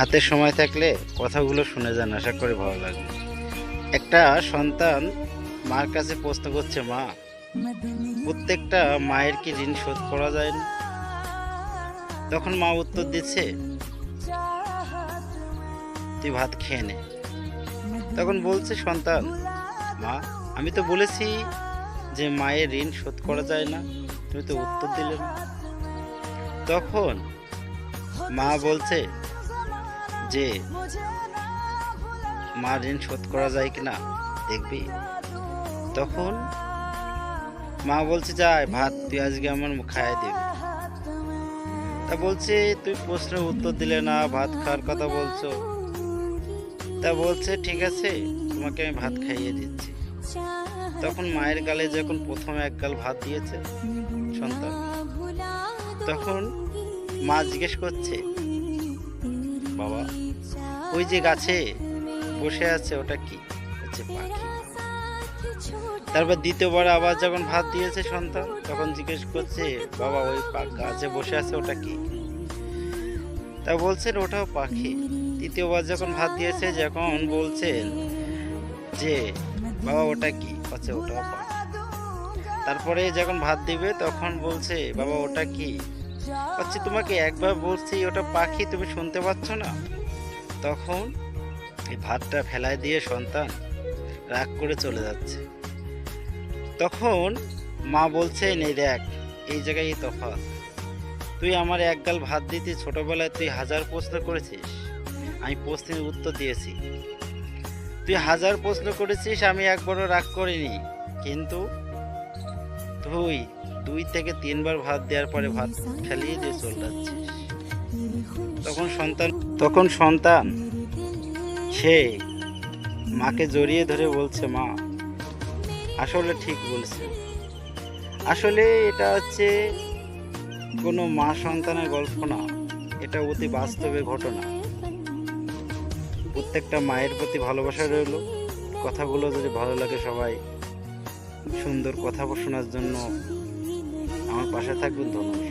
হাতে সময় থাকলে কথাগুলো শুনে যান, আশা করি ভালো লাগবে। একটা সন্তান মার কাছে প্রশ্ন করছে, মা, প্রত্যেকটা মায়ের কি ঋণ শোধ করা যায় না? তখন মা উত্তর দিচ্ছে, তুই ভাত খেয়ে নে। তখন বলছে সন্তান, মা, আমি তো বলেছি যে মায়ের ঋণ শোধ করা যায় না, তুমি তো উত্তর দিলে না। তখন মা বলছে যে মা ঋণ শোধ করা যায় কিনা দেখবি। তখন মা বলছে, যাই ভাত তুই আজকে আমার খাইয়ে দিবি। তা বলছে, তুই প্রশ্নের উত্তর দিলে না, ভাত খাওয়ার কথা বলছো। তা বলছে, ঠিক আছে, তোমাকে আমি ভাত খাইয়ে দিচ্ছি। তখন মায়ের গালে যখন প্রথম এক গাল ভাত দিয়েছে সন্তান, তখন মা জিজ্ঞেস করছে, বাবা, ওই যে গাছে বসে আছে ওটা কি? হচ্ছে পাখি। তারপর দ্বিতীয়বার আবার যখন ভাত দিয়েছে সন্তান, তখন জিজ্ঞেস করছে, বাবা, ওই গাছে বসে আছে ওটা কি? তা বলছেন, ওটাও পাখি। তৃতীয়বার যখন ভাত দিয়েছে, যখন বলছেন যে বাবা ওটা কি? আচ্ছা, ওটাও পাখি। তারপরে যখন ভাত দিবে তখন বলছে, বাবা ওটা কি? আচ্ছা, তোমাকে একবার বলছি ওটা পাখি, তুমি শুনতে পাচ্ছ না? তখন এই ভাতটা ফেলায় দিয়ে সন্তান রাগ করে চলে যাচ্ছে। তখন মা বলছে, এই দেখ, এই জায়গায় তফাৎ। তুই আমার এক গাল ভাত দিতে ছোটবেলায় তুই 1000 প্রশ্ন করেছিস, আমি প্রশ্নের উত্তর দিয়েছি। তুই 1000 প্রশ্ন করেছিস, আমি একবারও রাগ করিনি। কিন্তু তুই 2 থেকে 3 বার ভাত দেওয়ার পরে ভাত ফেলিয়ে দিয়ে চলে যাচ্ছিস। তখন সন্তান সে মাকে জড়িয়ে ধরে বলছে, মা, আসলে ঠিক বলছে। আসলে এটা হচ্ছে কোনো মা সন্তানের গল্প না, এটা অতি বাস্তবে ঘটনা। প্রত্যেকটা মায়ের প্রতি ভালোবাসা রইল। কথাগুলো যদি ভালো লাগে, সবাই সুন্দর কথা শোনার জন্য আমার পাশে থাকবেন। ধন্যবাদ।